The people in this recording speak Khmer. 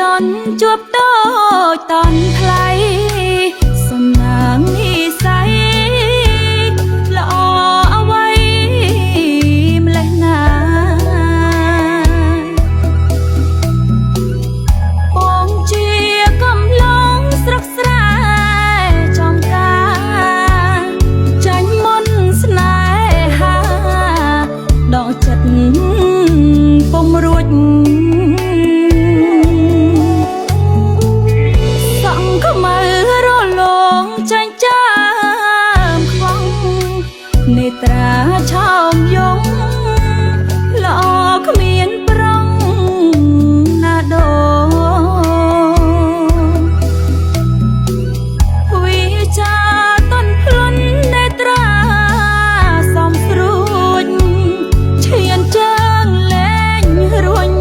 ដន់ជួបដូចតន់ថ្លៃសំណាងនិស័យល្អអ្វីម្លេះណាបងជាកំឡុងស្រុកស្រែចំការចាញ់មុនស្នេហាដកចិត្តពុំរួចសង្ឃមើរលងចាញ់ចាមខ្វងនេត្រាឆោមយងល្អគ្មានប្រងណាដូវិចាតន់ភ្លន់នេត្រាសំស្រួចឈានជើងលែងរួញ